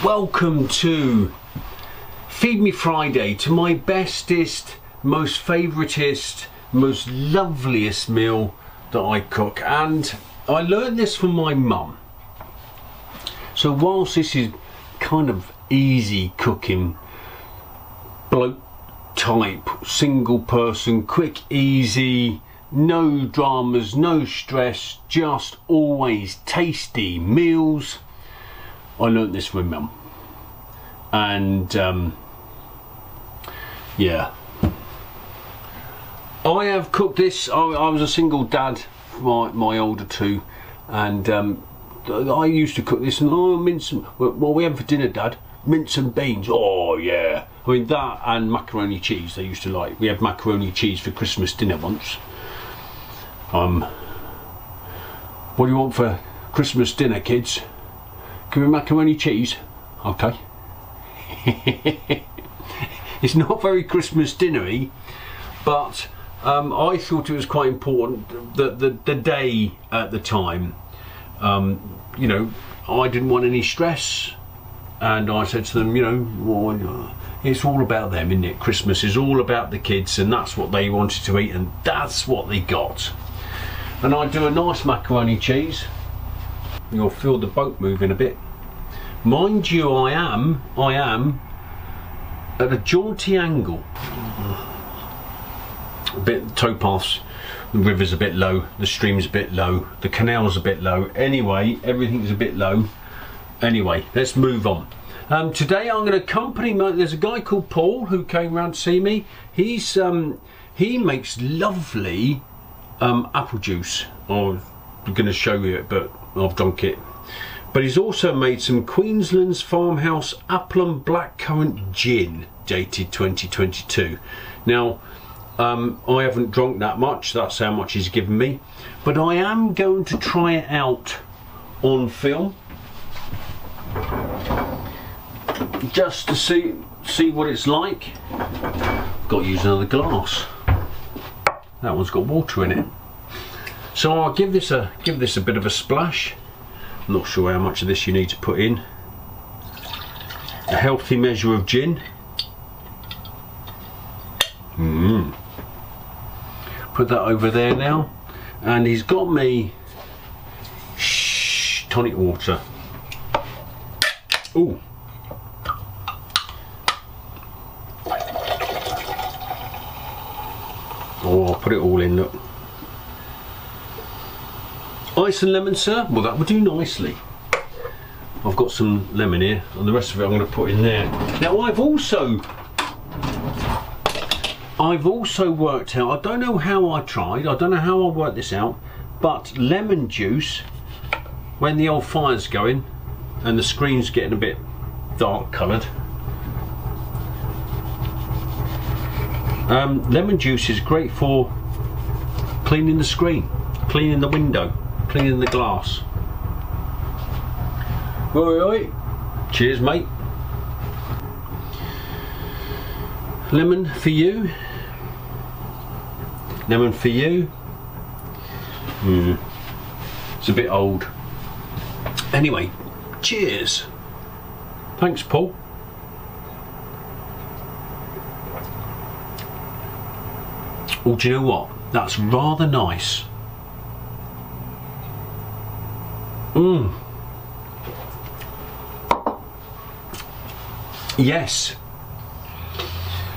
Welcome to Feed Me Friday, to my bestest, most favouritist, most loveliest meal that I cook. And I learned this from my mum. So whilst this is kind of easy cooking, bloke type, single person, quick, easy, no dramas, no stress, just always tasty meals, I learnt this from my mum. And yeah, I have cooked this. I was a single dad for my older two, and I used to cook this, and mince and, well, we had for dinner, Dad, mince and beans. Oh yeah, I mean that and macaroni cheese they used to like. We had macaroni cheese for Christmas dinner once. What do you want for Christmas dinner, kids? Give me macaroni cheese. Okay. It's not very Christmas dinnery, but I thought it was quite important that the day at the time, you know, I didn't want any stress, and I said to them, you know, well, it's all about them, isn't it? Christmas is all about the kids, and that's what they wanted to eat, and that's what they got. And I do a nice macaroni cheese. You'll feel the boat moving a bit. Mind you, I am at a jaunty angle. A bit towpaths, the river's a bit low, the stream's a bit low, the canal's a bit low. Anyway, everything's a bit low. Anyway, let's move on. Today I'm going to accompany there's a guy called Paul who came round to see me. He's he makes lovely apple juice. I'm going to show you it, but I've drunk it. But he's also made some Queensland's Farmhouse Apple and Blackcurrant Gin, dated 2022. Now, I haven't drunk that much, that's how much he's given me. But I am going to try it out on film, just to see what it's like. Got to use another glass. That one's got water in it. So I'll give this a bit of a splash. I'm not sure how much of this you need to put in. A healthy measure of gin. Put that over there now. And he's got me tonic water. Ooh. Oh, I'll put it all in, look. Ice and lemon, sir? Well, that would do nicely. I've got some lemon here, and the rest of it I'm going to put in there. Now, I've also worked out, I don't know how I tried, I don't know how I worked this out, but lemon juice, when the old fire's going and the screen's getting a bit dark coloured, lemon juice is great for cleaning the screen, cleaning the window, cleaning the glass. Right. Cheers, mate. Lemon for you. Lemon for you. It's a bit old. Anyway, cheers. Thanks, Paul. Oh, do you know what? That's rather nice. Yes.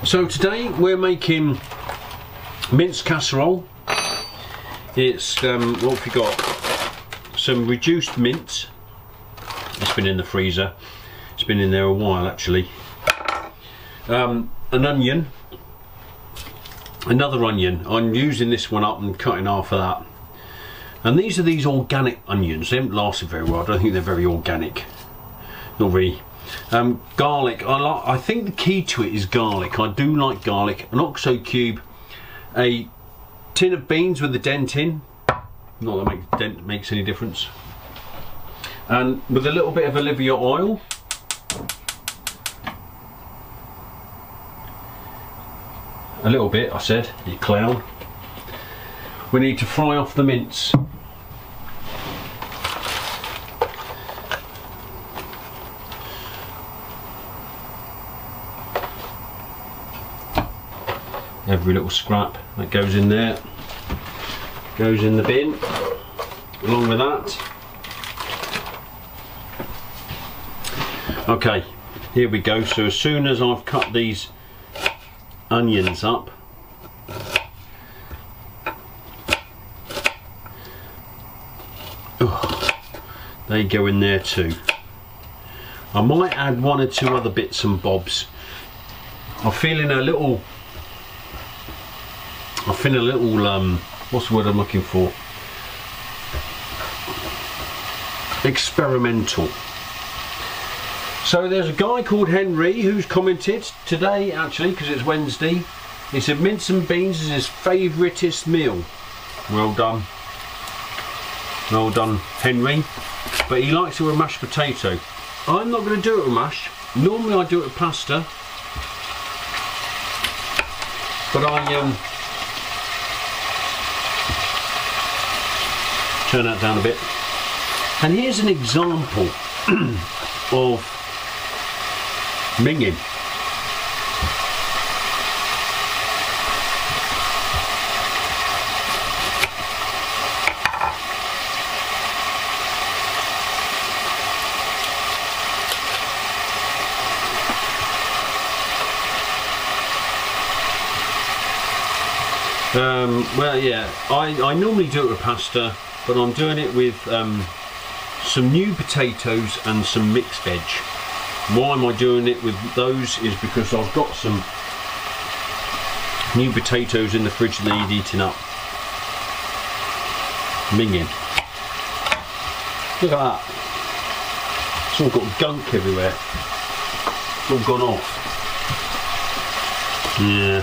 So today we're making minced casserole. It's what have we got? Some reduced mince. It's been in the freezer. It's been in there a while actually. An onion. Another onion. I'm using this one up and cutting half of that. And these are these organic onions. They haven't lasted very well. I don't think they're very organic. Not really. Garlic. I think the key to it is garlic. I do like garlic. An OXO cube. A tin of beans with a dent in. Not that dent makes any difference. And with a little bit of Olivia oil. A little bit, I said, you clown. We need to fry off the mince. Every little scrap that goes in there goes in the bin along with that. Okay, here we go. So as soon as I've cut these onions up, they go in there too. I might add one or two other bits and bobs. I'm feeling a little, what's the word I'm looking for? Experimental. So there's a guy called Henry who's commented today, actually, because it's Wednesday. He said mince and beans is his favouritist meal. Well done. Well done, Henry. But he likes it with mashed potato. I'm not going to do it with mash. Normally I do it with pasta. But I turn that down a bit. And here's an example of minging. Well, yeah, I normally do it with pasta, but I'm doing it with some new potatoes and some mixed veg. Why am I doing it with those is because I've got some new potatoes in the fridge that need eating up. Minging. Look at that. It's all got gunk everywhere. It's all gone off. Yeah.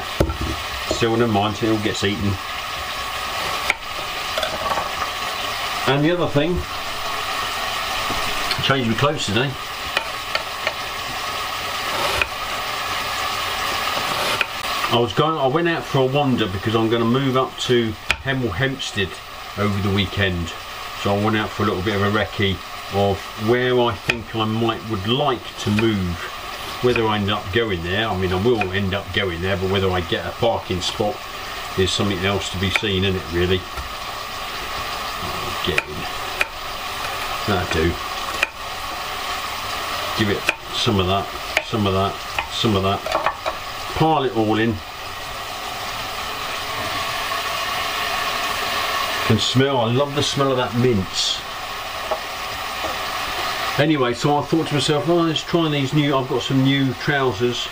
Still, never mind, it all gets eaten. And the other thing, changed my clothes today. I went out for a wander because I'm going to move up to Hemel Hempstead over the weekend. So I went out for a little bit of a recce of where I think I would like to move. Whether I end up going there, I mean I will end up going there, but whether I get a parking spot is something else to be seen, isn't it, really? Oh, get in. That'll do. Give it some of that, some of that, some of that. Pile it all in. Can smell, I love the smell of that mince. Anyway, so I thought to myself, oh, let's try these new, I've got some new trousers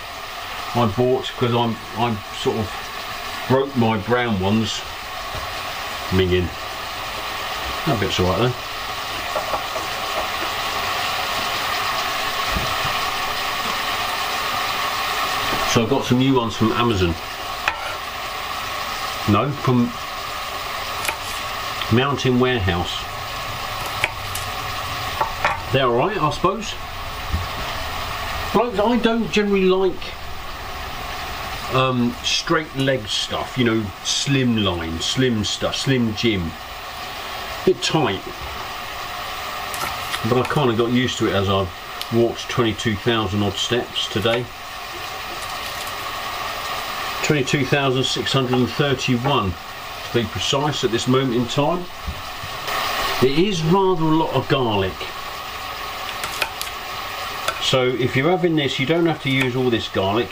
I bought because I sort of broke my brown ones. Minging. That bit's alright though. So I got some new ones from Amazon. No, from Mountain Warehouse. They're alright, I suppose. But I don't generally like straight leg stuff, you know, slim line, slim stuff, slim gym. Bit tight. But I kind of got used to it as I've walked 22,000 odd steps today. 22,631 to be precise at this moment in time. It is rather a lot of garlic. So if you're having this, you don't have to use all this garlic.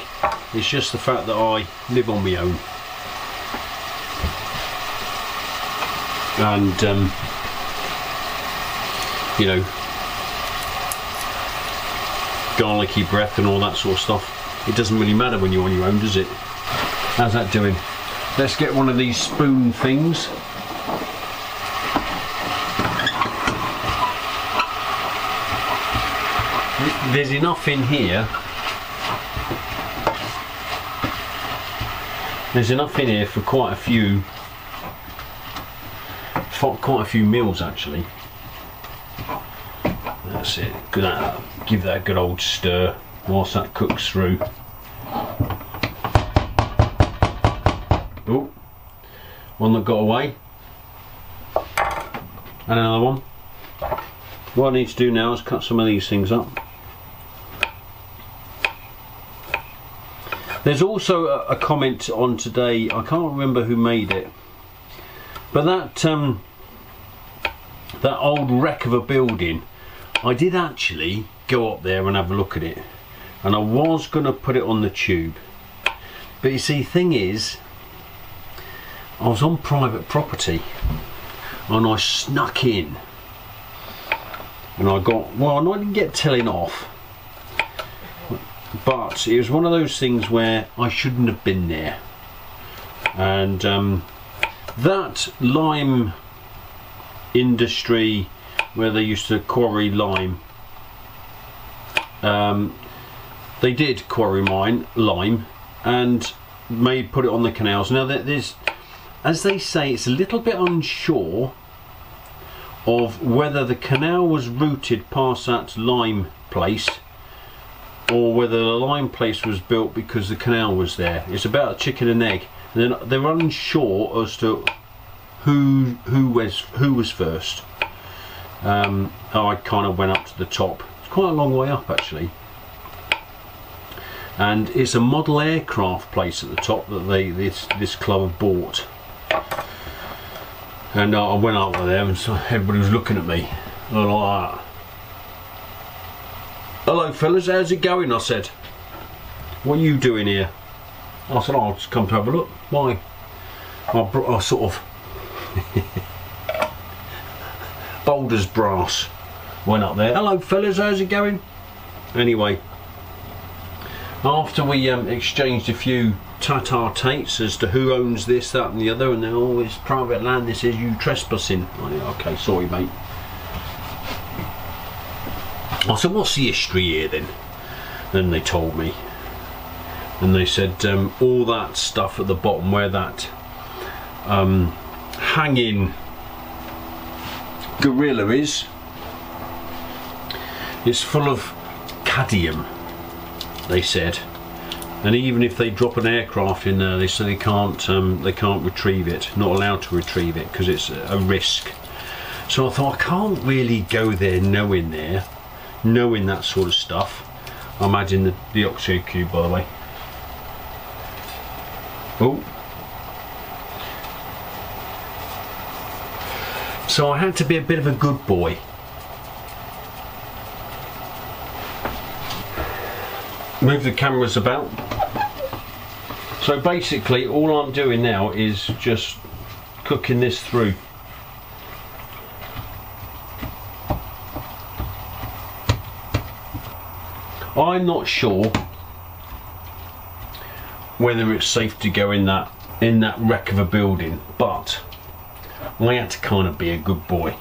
It's just the fact that I live on my own. And, you know, garlicky breath and all that sort of stuff. It doesn't really matter when you're on your own, does it? How's that doing? Let's get one of these spoon things. There's enough in here. There's enough in here for quite a few meals actually. That's it. Give that a good old stir whilst that cooks through. Oh, one that got away. And another one. What I need to do now is cut some of these things up. There's also a comment on today, I can't remember who made it, but that old wreck of a building, I did actually go up there and have a look at it, and I was going to put it on the tube, but you see, thing is, I was on private property and I snuck in and I got, well, I didn't get telling off, but it was one of those things where I shouldn't have been there. And that lime industry where they used to quarry lime, they did quarry lime and put it on the canals. Now there's, as they say, it's a little bit unsure of whether the canal was routed past that lime place or whether the lime place was built because the canal was there. It's about a chicken and egg, and they're unsure as to who was first. I kind of went up to the top. It's quite a long way up actually, and it's a model aircraft place at the top that this club have bought. And I went up there and so everybody was looking at me like that. "Hello fellas, how's it going?" I said. "What are you doing here?" I said, "I'll just come to have a look." Why? I sort of boulder's brass went up there. "Hello fellas, how's it going?" Anyway, after we exchanged a few tete-a-tetes as to who owns this, that and the other, and then, "Oh, it's private land, this is, you trespassing." "Okay, sorry mate." I said, "What's the history here then?" Then they told me, and they said all that stuff at the bottom where that hanging gorilla is, it's full of cadmium, they said, and even if they drop an aircraft in there, they say they can't retrieve it, not allowed to retrieve it because it's a risk. So I thought, I can't really go there knowing that sort of stuff. I'm adding the oxo cube, by the way. Oh, so I had to be a bit of a good boy. Move the cameras about. So basically all I'm doing now is just cooking this through. I'm not sure whether it's safe to go in that wreck of a building, but I had to kind of be a good boy.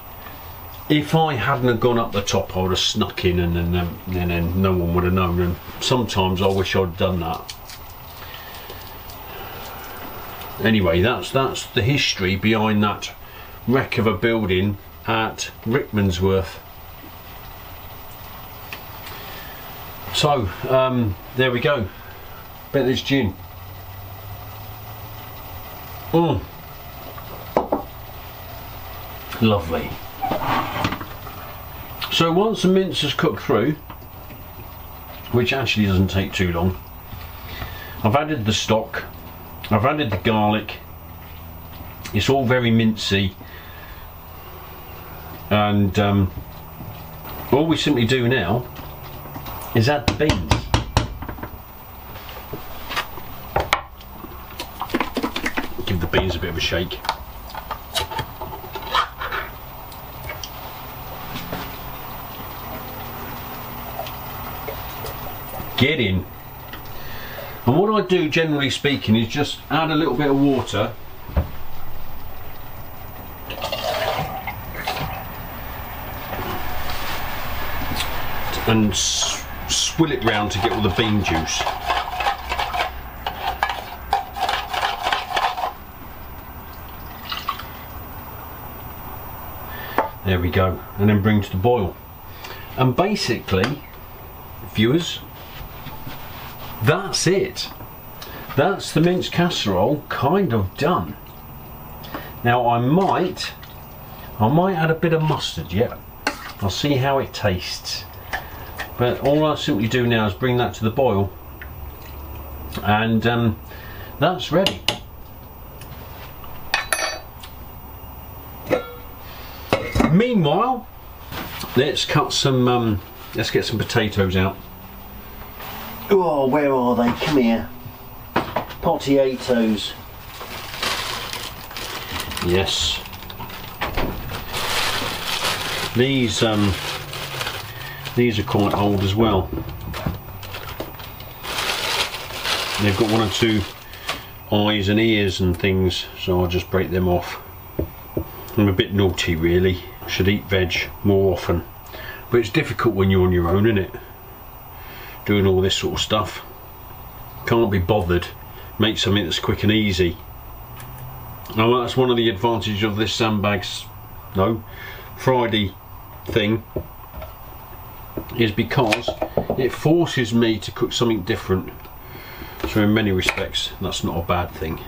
If I hadn't have gone up the top, I would have snuck in, and then no one would have known. And sometimes I wish I'd done that. Anyway, that's the history behind that wreck of a building at Rickmansworth. So there we go. Bet this gin. Lovely. So once the mince has cooked through, which actually doesn't take too long, I've added the stock, I've added the garlic. It's all very mincy, and all we simply do now is add the beans. Give the beans a bit of a shake. Get in. And what I do, generally speaking, is just add a little bit of water and swill it round to get all the bean juice. There we go, and then bring to the boil. And basically, viewers, that's it. That's the minced casserole kind of done. Now I might add a bit of mustard yet. I'll see how it tastes. But all I simply do now is bring that to the boil. and that's ready. Meanwhile, let's cut some let's get some potatoes out. Oh, where are they? Come here. Potatoes. Yes. These are quite old as well. They've got one or two eyes and ears and things, so I'll just break them off. I'm a bit naughty really. I should eat veg more often, but it's difficult when you're on your own, isn't it? Doing all this sort of stuff. Can't be bothered. Make something that's quick and easy. Now that's one of the advantages of this sandbags, no, Friday thing, is because it forces me to cook something different. So in many respects, that's not a bad thing.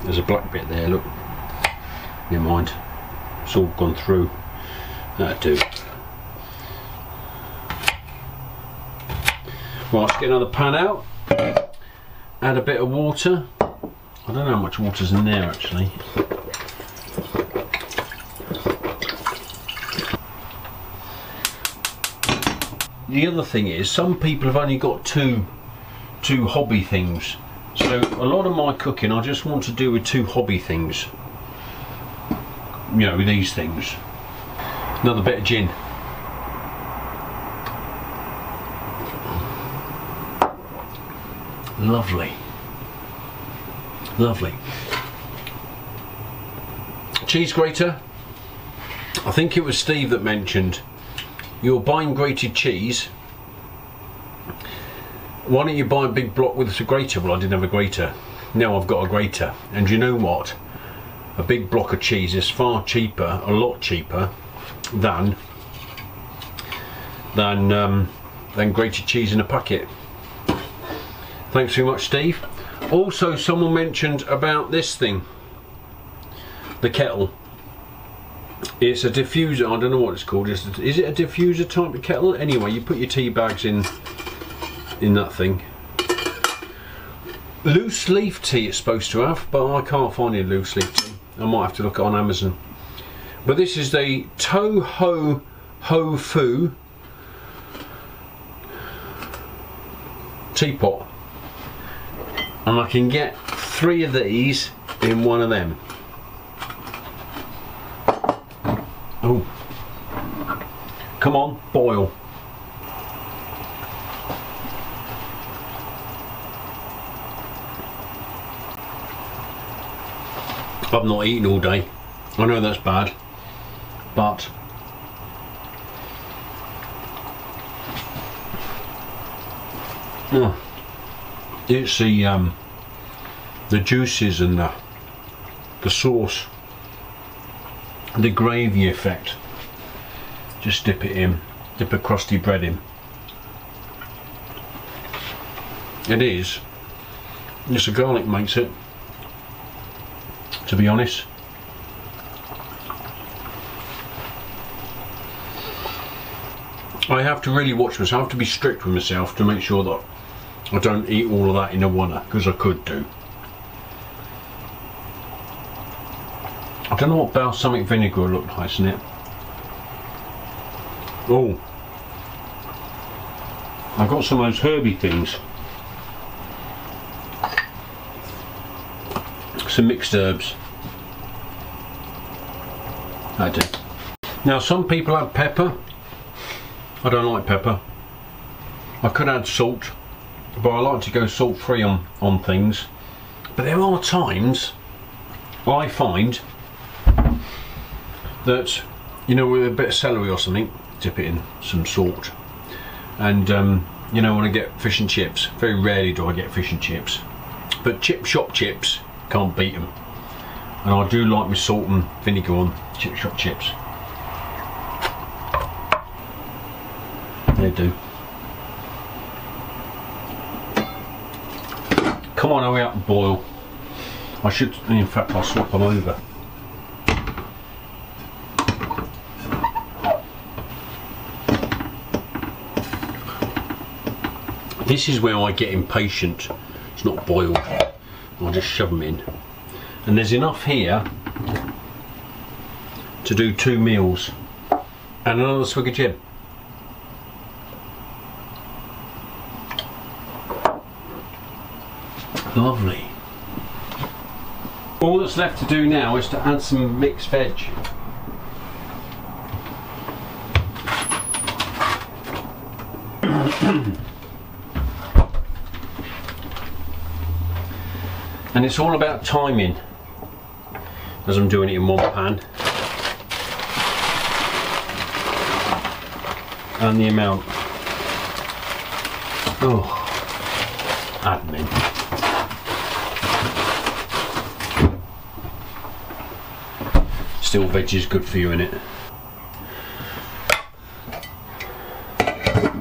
There's a black bit there, look. Never mind. It's all gone through. That'll do. Right, let's get another pan out. Add a bit of water. I don't know how much water's in there actually. The other thing is, some people have only got two hobby things. So a lot of my cooking I just want to do with two hobby things. You know, with these things. Another bit of gin. Lovely. Lovely. Cheese grater. I think it was Steve that mentioned, you're buying grated cheese, why don't you buy a big block with a grater? Well, I didn't have a grater. Now I've got a grater. And you know what? A big block of cheese is far cheaper, a lot cheaper than grated cheese in a packet. Thanks very much, Steve. Also, someone mentioned about this thing, the kettle. It's a diffuser. I don't know what it's called. Is it a diffuser type of kettle? Anyway, you put your tea bags in that thing. Loose leaf tea it's supposed to have, but I can't find any loose leaf tea. I might have to look on Amazon. But this is the Toho Ho Fu teapot, and I can get 3 of these in one of them. Oh, come on, boil. I've not eaten all day. I know that's bad, but it's the juices and the sauce, the gravy effect. Just dip it in, dip a crusty bread in. It is. Just the garlic makes it, to be honest. I have to really watch myself. I have to be strict with myself to make sure that I don't eat all of that in a one-er, because I could do. I don't know what balsamic vinegar would look nice in it. Oh, I've got some of those herby things. Some mixed herbs. I do. Now some people add pepper. I don't like pepper. I could add salt, but I like to go salt free on things. But there are times I find that, you know, with a bit of celery or something, dip it in some salt. And you know, when I get fish and chips, very rarely do I get fish and chips, but shop chips, can't beat them. And I do like my salt and vinegar on shop chips. They do. Come on, hurry up and boil. I should, in fact, I'll swap them over. This is where I get impatient. It's not boiled. I'll just shove them in. And there's enough here to do 2 meals. And another swig of gin. Lovely. All that's left to do now is to add some mixed veg. And it's all about timing as I'm doing it in one pan and the amount. Oh, admin. Still, veg is good for you, innit?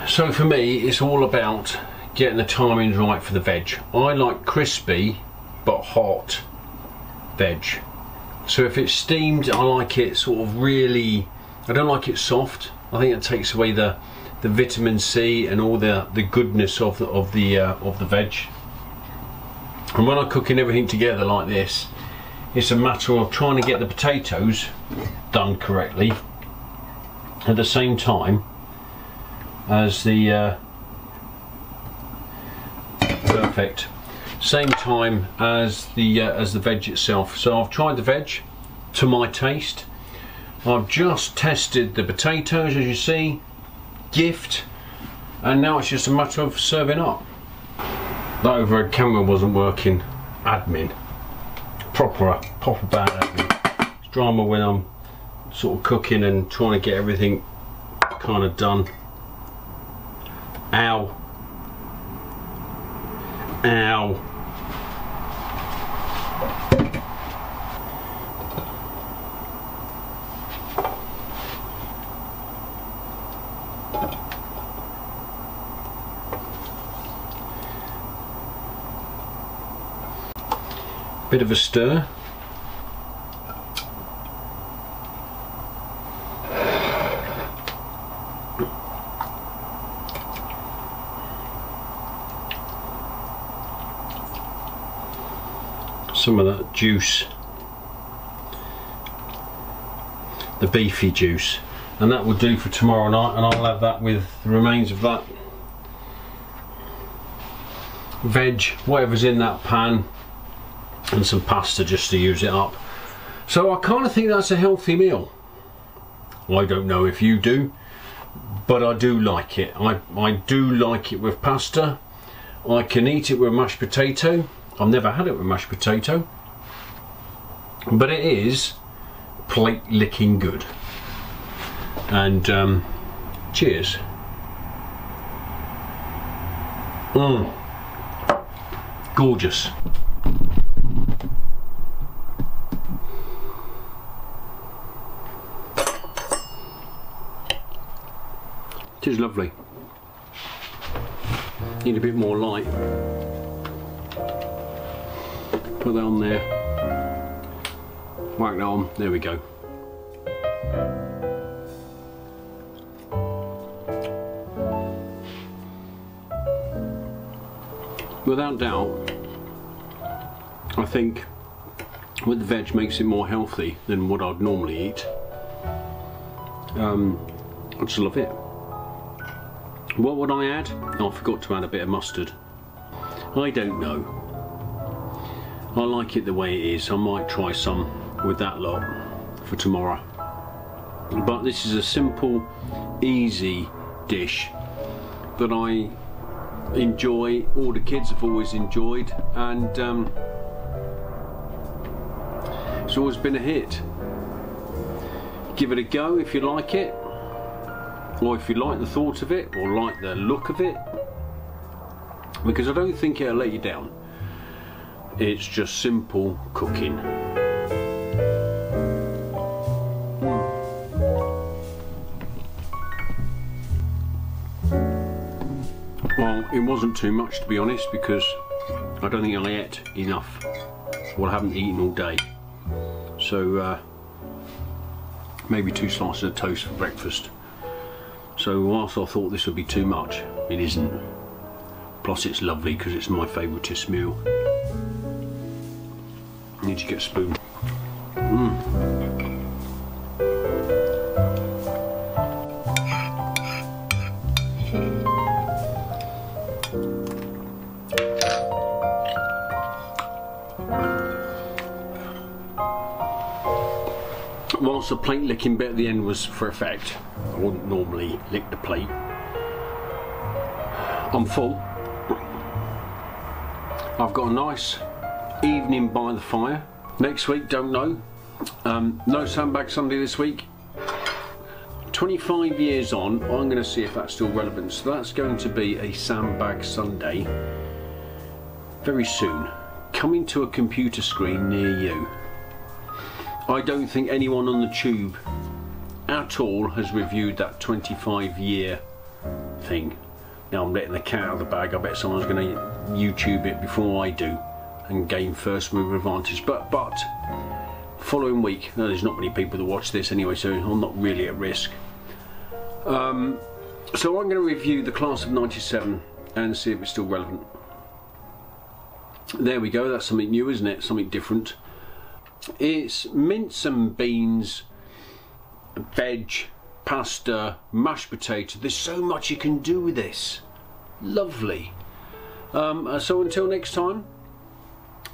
So for me, it's all about getting the timings right for the veg. I like crispy but hot veg. So if it's steamed, I like it sort of really, I don't like it soft. I think it takes away the vitamin C and all the goodness of the veg. And when I'm cooking everything together like this, it's a matter of trying to get the potatoes done correctly at the same time as the perfect. Same time as the veg itself. So I've tried the veg to my taste. I've just tested the potatoes, as you see, gift, and now it's just a matter of serving up. That overhead camera wasn't working. Admin. Proper bad admin. It's drama when I'm sort of cooking and trying to get everything kind of done. Ow. Ow. Bit of a stir. Some of that juice, the beefy juice, and that will do for tomorrow night, and I'll have that with the remains of that veg, whatever's in that pan, and some pasta just to use it up. So I kind of think that's a healthy meal. I don't know if you do, but I do like it. I do like it with pasta. I can eat it with mashed potato. I've never had it with mashed potato, but it is plate licking good. And cheers. Gorgeous. It is lovely. Need a bit more light. Put that on there. Whack that on. There we go. Without doubt, I think with the veg makes it more healthy than what I'd normally eat. I just love it. What would I add? Oh, I forgot to add a bit of mustard. I don't know. I like it the way it is. I might try some with that lot for tomorrow. But this is a simple, easy dish that I enjoy. All the kids have always enjoyed, and it's always been a hit. Give it a go if you like it, or if you like the thought of it, or like the look of it, because I don't think it'll let you down. It's just simple cooking. Well, it wasn't too much, to be honest, because I don't think I ate enough. Well, I haven't eaten all day. So maybe 2 slices of toast for breakfast. So whilst I thought this would be too much, it isn't. Plus it's lovely because it's my favouritist meal. I need to get a spoon. Whilst the plate licking bit at the end was for effect, I wouldn't normally lick the plate. I'm full. I've got a nice evening by the fire. Next week, don't know. No Sandbag Sunday this week. 25 years on, I'm going to see if that's still relevant. So that's going to be a Sandbag Sunday very soon, coming to a computer screen near you. I don't think anyone on the tube at all has reviewed that 25-year thing. Now I'm letting the cat out of the bag. I bet someone's going to YouTube it before I do and gain first mover advantage. But following week, no, there's not many people that watch this anyway, so I'm not really at risk. So I'm going to review the class of '97 and see if it's still relevant. There we go. That's something new, isn't it? Something different. It's mince and beans, veg, pasta, mashed potato. There's so much you can do with this. Lovely. So until next time,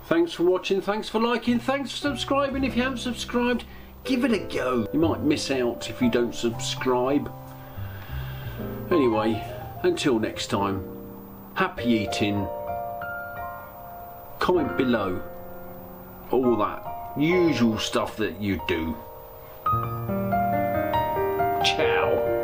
thanks for watching, thanks for liking, thanks for subscribing. If you haven't subscribed, give it a go. You might miss out if you don't subscribe. Anyway, until next time, happy eating. Comment below. All that usual stuff that you do. Ciao.